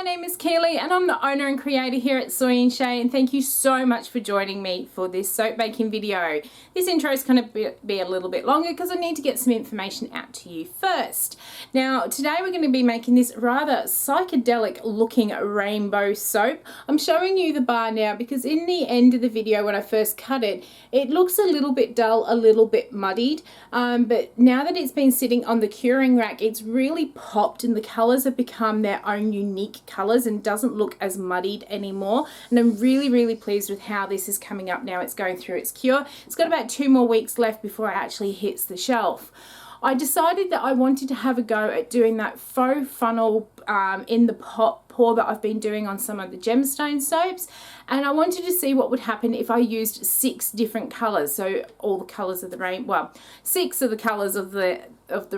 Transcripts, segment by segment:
my name is Keely and I'm the owner and creator here at Soy and Shea, and thank you so much for joining me for this soap making video. This intro is going to be a little bit longer because I need to get some information out to you first. Now today we're going to be making this rather psychedelic looking rainbow soap. I'm showing you the bar now because in the end of the video when I first cut it, it looks a little bit dull, a little bit muddied, but now that it's been sitting on the curing rack, it's really popped and the colours have become their own unique colours and doesn't look as muddied anymore. And I'm really pleased with how this is coming up now. It's going through its cure. It's got about 2 more weeks left before it actually hits the shelf. I decided that I wanted to have a go at doing that faux funnel in the pour that I've been doing on some of the gemstone soaps, and I wanted to see what would happen if I used 6 different colours, so all the colours of the well, 6 of the colours of the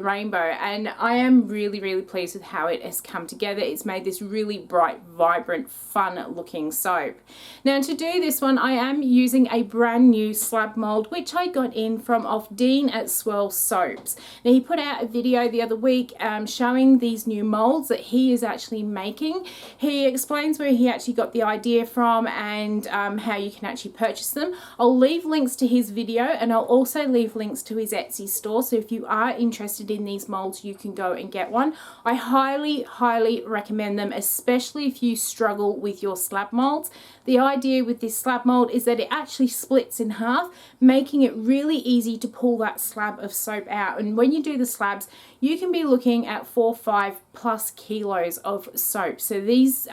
rainbow, and I am really pleased with how it has come together. It's made this really bright, vibrant, fun looking soap. Now to do this one I am using a brand new slab mould which I got in from Dean at Swirl Soaps. Now he put out a video the other week showing these new moulds that he is actually making. He explains where he actually got the idea from and how you can actually purchase them. I'll leave links to his video and I'll also leave links to his Etsy store, so if you are interested in these molds you can go and get one. I highly recommend them, especially if you struggle with your slab molds. The idea with this slab mold is that it actually splits in half, making it really easy to pull that slab of soap out, and when you do the slabs you can be looking at 4-5+ kilos of soap. So these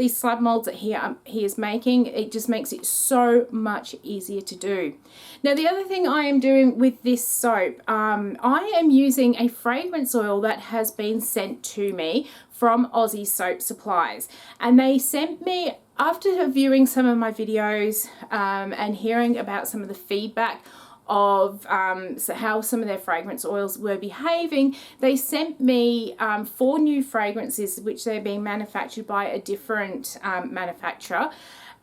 slab molds that he is making, it just makes it so much easier to do. Now the other thing I am doing with this soap, I am using a fragrance oil that has been sent to me from Aussie soap supplies, and they sent me, after viewing some of my videos and hearing about some of the feedback of how some of their fragrance oils were behaving, they sent me 4 new fragrances which they're being manufactured by a different manufacturer,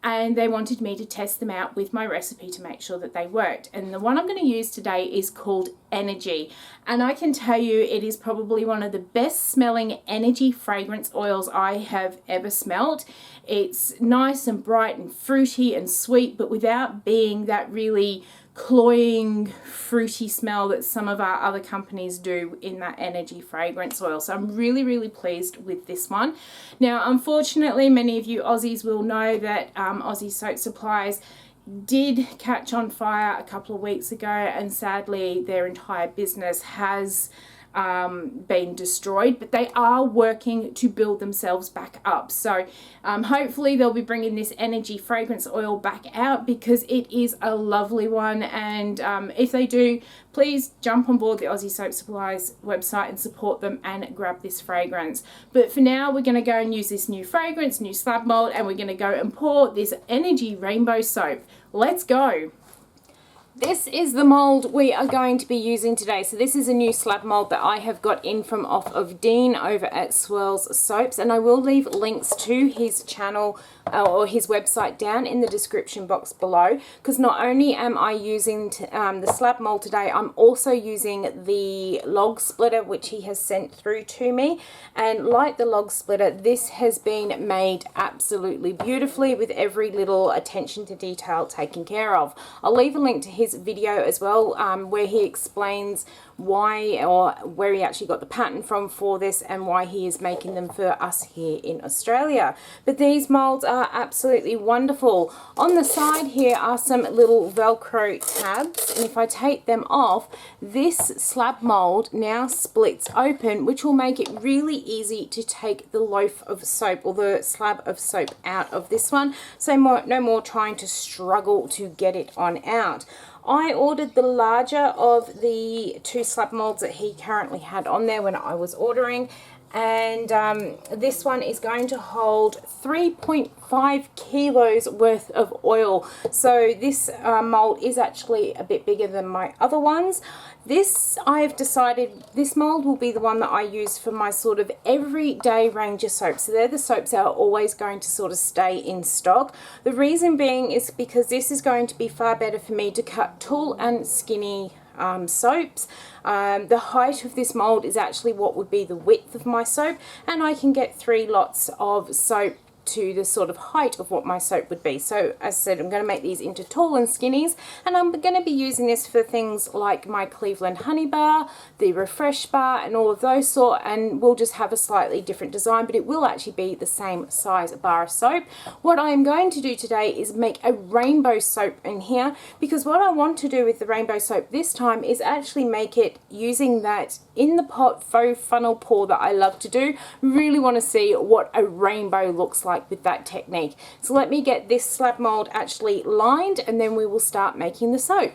and they wanted me to test them out with my recipe to make sure that they worked. And the one I'm going to use today is called Energy, and I can tell you it is probably one of the best smelling energy fragrance oils I have ever smelt. It's nice and bright and fruity and sweet, but without being that really cloying fruity smell that some of our other companies do in that energy fragrance oil. So I'm really pleased with this one. Now unfortunately many of you Aussies will know that Aussie Soap Supplies did catch on fire a couple of weeks ago, and sadly their entire business has been destroyed, but they are working to build themselves back up. So hopefully they'll be bringing this energy fragrance oil back out because it is a lovely one, and if they do, please jump on board the Aussie Soap Supplies website and support them and grab this fragrance. But for now we're going to go and use this new fragrance, new slab mold, and we're going to go and pour this energy rainbow soap. Let's go. This is the mold we are going to be using today. So this is a new slab mold that I have got in from of Dean over at Swirl's Soaps, and I will leave links to his channel or his website down in the description box below, because not only am I using the slab mold today, I'm also using the log splitter which he has sent through to me, and like the log splitter, this has been made absolutely beautifully with every little attention to detail taken care of. I'll leave a link to his video as well where he explains why, or where he actually got the patent from for this and why he is making them for us here in Australia. But these molds are absolutely wonderful. On the side here are some little Velcro tabs, and if I take them off, this slab mold now splits open, which will make it really easy to take the loaf of soap or the slab of soap out of this one, so no more trying to struggle to get it on out. I ordered the larger of the 2 slab molds that he currently had on there when I was ordering, and this one is going to hold 3.5 kilos worth of oil. So this mold is actually a bit bigger than my other ones. This, I've decided, this mold will be the one that I use for my sort of everyday range of soaps. So they're the soaps that are always going to sort of stay in stock. The reason being is because this is going to be far better for me to cut tall and skinny soaps. The height of this mold is actually what would be the width of my soap, and I can get 3 lots of soap to the sort of height of what my soap would be. So as I said, I'm going to make these into tall and skinnies, and I'm going to be using this for things like my Cleveland Honey Bar, the Refresh Bar, and all of those sort, and we'll just have a slightly different design, but it will actually be the same size bar of soap. What I am going to do today is make a rainbow soap in here, because what I want to do with the rainbow soap this time is actually make it using that in the pot faux funnel pour that I love to do. Really want to see what a rainbow looks like with that technique. So let me get this slab mold actually lined, and then we will start making the soap.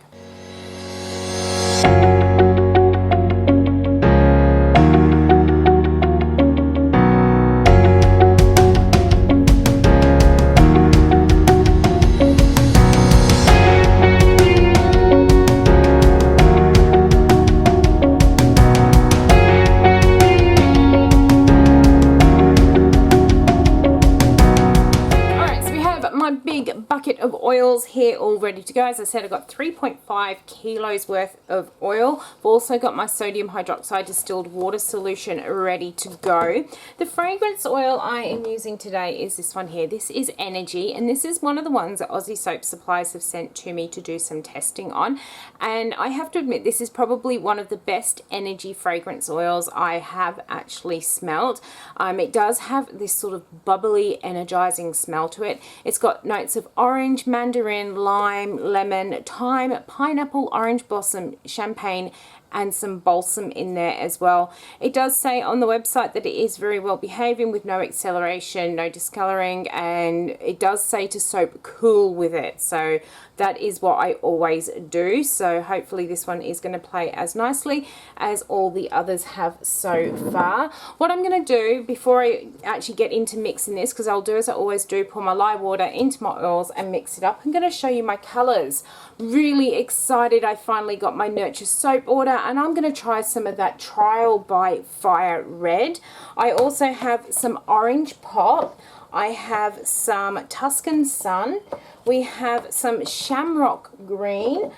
Bucket of oils here all ready to go. As I said, I've got 3.5 kilos worth of oil. I've also got my sodium hydroxide distilled water solution ready to go. The fragrance oil I am using today is this one here. This is Energy, and this is one of the ones that Aussie Soap Supplies have sent to me to do some testing on, and I have to admit this is probably one of the best energy fragrance oils I have actually smelled. It does have this sort of bubbly, energizing smell to it. It's got notes of orange, mandarin, lime, lemon, thyme, pineapple, orange blossom, champagne, and some balsam in there as well. It does say on the website that it is very well behaving with no acceleration, no discoloring, and it does say to soap cool with it. So that is what I always do. So hopefully this one is going to play as nicely as all the others have so far. What I'm going to do before I actually get into mixing this, because I'll do as I always do, pour my lye water into my oils and mix it up. I'm going to show you my colors. Really excited I finally got my Nurture soap order, and I'm going to try some of that Trial by Fire red. I also have some orange pop. I have some Tuscan Sun. We have some Shamrock Green.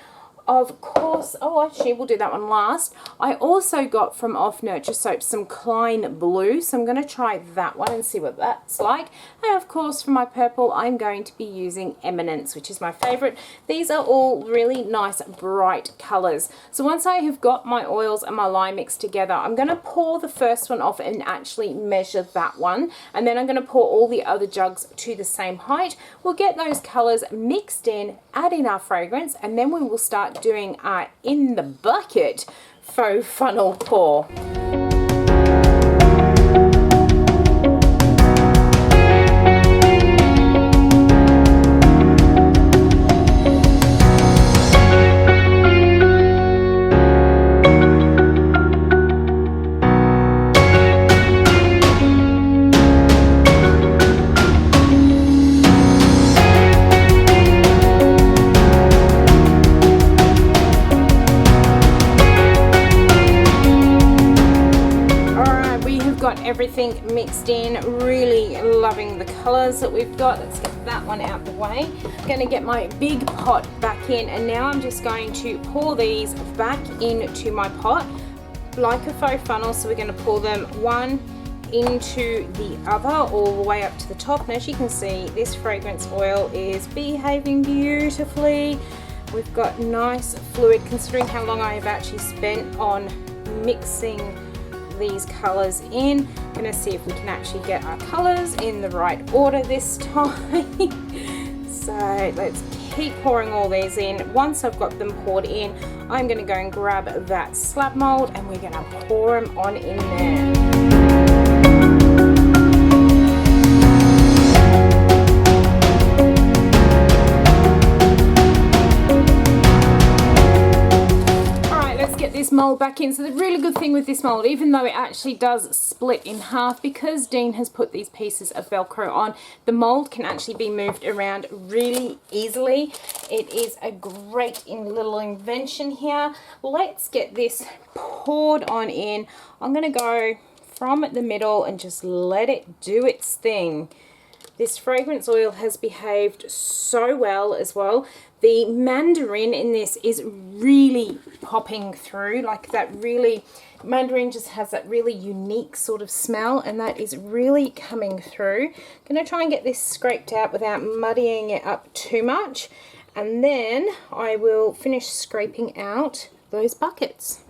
Of course, oh, actually, we'll do that one last. I also got from Off Nurture Soap some Klein Blue, so I'm going to try that one and see what that's like. And of course, for my purple, I'm going to be using Eminence, which is my favorite. These are all really nice, bright colors. So once I have got my oils and my lye mixed together, I'm going to pour the first one off and actually measure that one. And then I'm going to pour all the other jugs to the same height. We'll get those colors mixed in, add in our fragrance, and then we will start doing our in the bucket faux funnel pour. Everything mixed in, really loving the colors that we've got. Let's get that one out the way. I'm going to get my big pot back in, and now I'm just going to pour these back into my pot like a faux funnel. So we're going to pour them one into the other all the way up to the top, and as you can see, this fragrance oil is behaving beautifully. We've got nice fluid, considering how long I have actually spent on mixing these colors in. I'm going to see if we can actually get our colors in the right order this time. So let's keep pouring all these in. Once I've got them poured in, I'm going to go and grab that slab mold, and we're going to pour them on in there. This mold back in. So the really good thing with this mold, even though it actually does split in half, because Dean has put these pieces of Velcro on, the mold can actually be moved around really easily. It is a great little invention here. Let's get this poured on in. I'm going to go from the middle and just let it do its thing. This fragrance oil has behaved so well as well. The mandarin in this is really popping through, like that really, mandarin just has that really unique sort of smell, and that is really coming through. I'm going to try and get this scraped out without muddying it up too much, and then I will finish scraping out those buckets.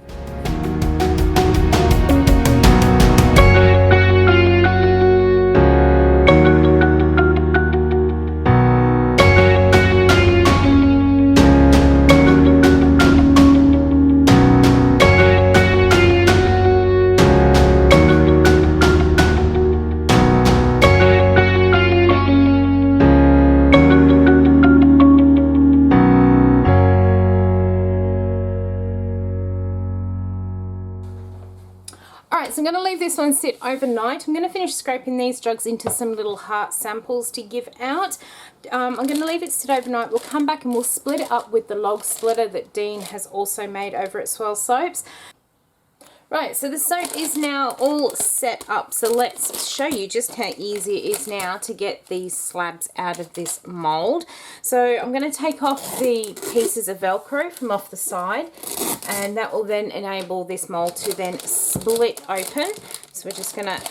Alright, so I'm going to leave this one sit overnight. I'm going to finish scraping these jugs into some little heart samples to give out. I'm going to leave it sit overnight. We'll come back and we'll split it up with the log splitter that Dean has also made over at Swirl Soaps. Right, so the soap is now all set up, so let's show you just how easy it is now to get these slabs out of this mould. So I'm going to take off the pieces of Velcro from off the side, and that will then enable this mould to then split open. So we're just going to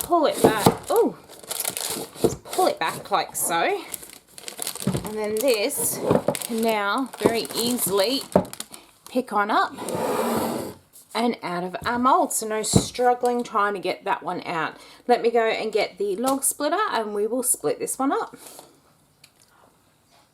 pull it back, just pull it back like so, and then this can now very easily pick on up and out of our mould, so no struggling trying to get that one out. Let me go and get the log splitter and we will split this one up.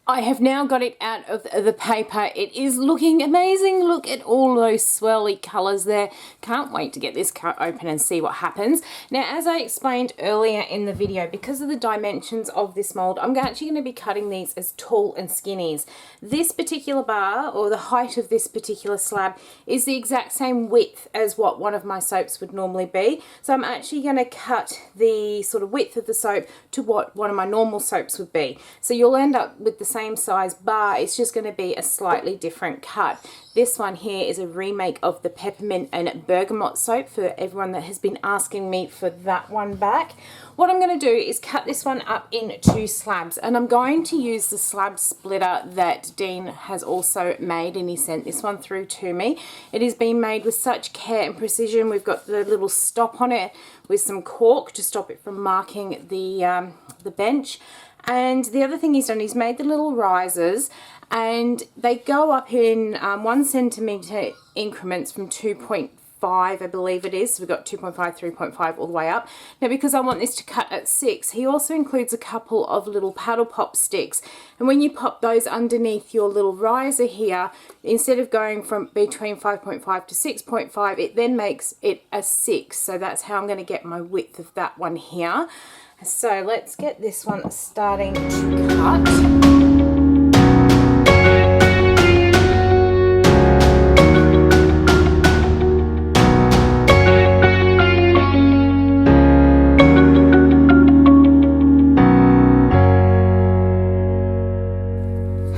I have now got it out of the paper. It is looking amazing. Look at all those swirly colours there. Can't wait to get this cut open and see what happens. Now, as I explained earlier in the video, because of the dimensions of this mould, I'm actually going to be cutting these as tall and skinnies. This particular bar, or the height of this particular slab, is the exact same width as what one of my soaps would normally be. So I'm actually going to cut the sort of width of the soap to what one of my normal soaps would be. So you'll end up with the same size bar, it's just going to be a slightly different cut. This one here is a remake of the peppermint and bergamot soap, for everyone that has been asking me for that one back. What I'm going to do is cut this one up in 2 slabs, and I'm going to use the slab splitter that Dean has also made, and he sent this one through to me. It is being made with such care and precision. We've got the little stop on it with some cork to stop it from marking the bench. And the other thing he's done, he's made the little risers, and they go up in 1 centimetre increments from 2.5, I believe it is. So we've got 2.5, 3.5 all the way up. Now, because I want this to cut at 6, he also includes a couple of little paddle pop sticks. And when you pop those underneath your little riser here, instead of going from between 5.5 to 6.5, it then makes it a 6. So that's how I'm going to get my width of that one here. So let's get this one starting to cut.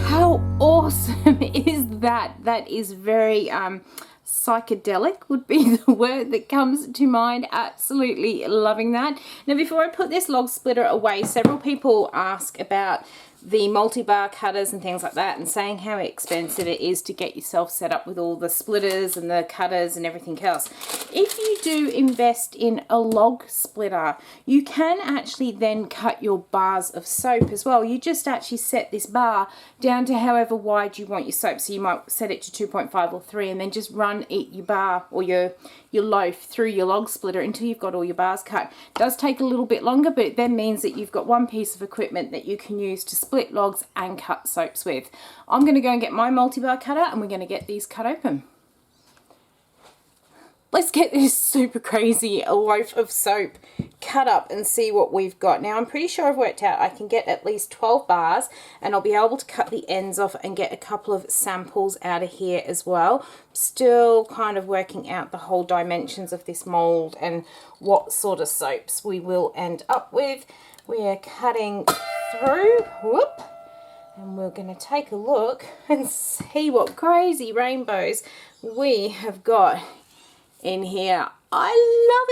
How awesome is that? That is very psychedelic would be the word that comes to mind. Absolutely loving that. Now, before I put this log splitter away, several people ask about the multi-bar cutters and things like that, and saying how expensive it is to get yourself set up with all the splitters and the cutters and everything else. If you do invest in a log splitter, you can actually then cut your bars of soap as well. You just actually set this bar down to however wide you want your soap. So you might set it to 2.5 or 3, and then just run your bar or your loaf through your log splitter until you've got all your bars cut. It does take a little bit longer, but it then means that you've got one piece of equipment that you can use to split logs and cut soaps with. I'm going to go and get my multi-bar cutter, and we're going to get these cut open. Let's get this super crazy loaf of soap cut up and see what we've got. Now, I'm pretty sure I've worked out I can get at least 12 bars, and I'll be able to cut the ends off and get a couple of samples out of here as well. Still kind of working out the whole dimensions of this mould and what sort of soaps we will end up with. We are cutting through, whoop, and we're going to take a look and see what crazy rainbows we have got in here. I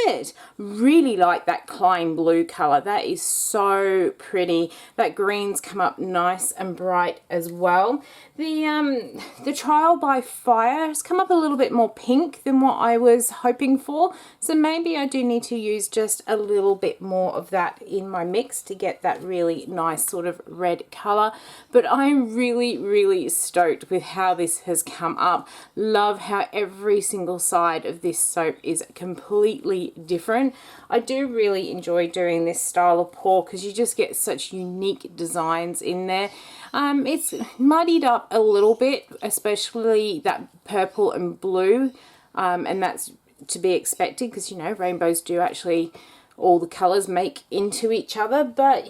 love it. Really like that Klein blue color. That is so pretty. That green's come up nice and bright as well. The Trial by Fire has come up a little bit more pink than what I was hoping for. So maybe I do need to use just a little bit more of that in my mix to get that really nice sort of red color. But I'm really, really stoked with how this has come up. Love how every single side of this soap is completely different. I do really enjoy doing this style of pour because you just get such unique designs in there. It's muddied up a little bit, especially that purple and blue, and that's to be expected because, you know, rainbows do actually, all the colors make into each other. But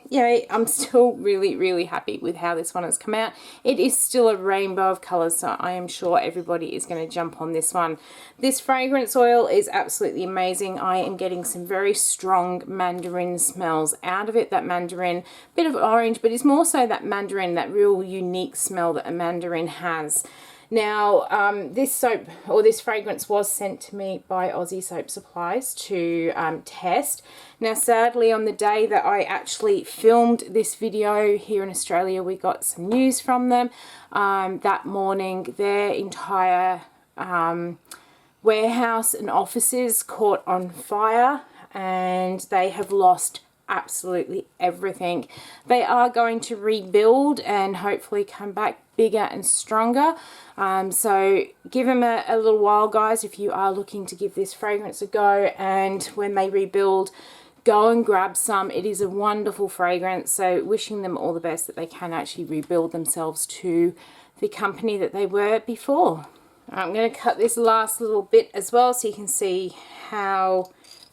yeah, I'm still really, really happy with how this one has come out. It is still a rainbow of colors, so I am sure everybody is going to jump on this one. This fragrance oil is absolutely amazing. I am getting some very strong mandarin smells out of it. That mandarin, bit of orange, but it's more so that mandarin, that real unique smell that a mandarin has. Now, this soap, or this fragrance, was sent to me by Aussie Soap Supplies to test. Now, sadly, on the day that I actually filmed this video here in Australia, we got some news from them. That morning, their entire warehouse and offices caught on fire, and they have lost absolutely everything. They are going to rebuild and hopefully come back bigger and stronger. So give them a little while, guys, if you are looking to give this fragrance a go. And when they rebuild, go and grab some. It is a wonderful fragrance. So wishing them all the best that they can actually rebuild themselves to the company that they were before. I'm going to cut this last little bit as well so you can see how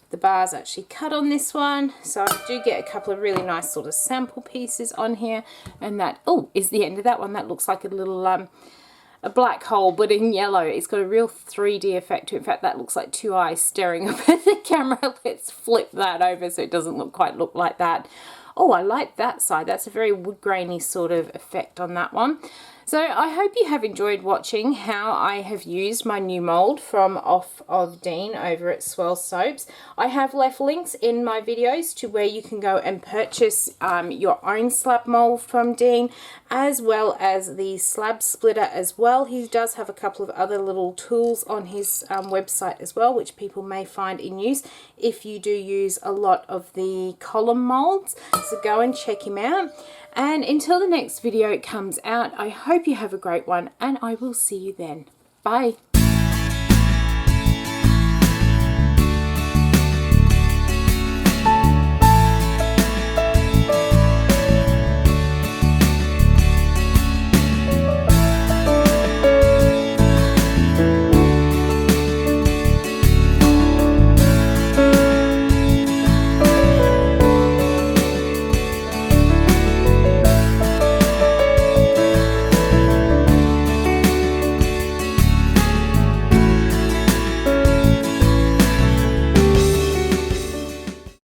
the bar's actually cut on this one. So I do get a couple of really nice sort of sample pieces on here, and that, oh, is the end of that one. That looks like a little a black hole, but in yellow. It's got a real 3D effect to it. In fact, that looks like two eyes staring up at the camera. Let's flip that over so it doesn't quite look like that. Oh, I like that side. That's a very wood grainy sort of effect on that one. So I hope you have enjoyed watching how I have used my new mould from Off of Dean over at Swirl Soaps. I have left links in my videos to where you can go and purchase your own slab mould from Dean, as well as the slab splitter as well. He does have a couple of other little tools on his website as well, which people may find in use if you do use a lot of the column moulds. So go and check him out. And until the next video comes out, I hope you have a great one, and I will see you then. Bye.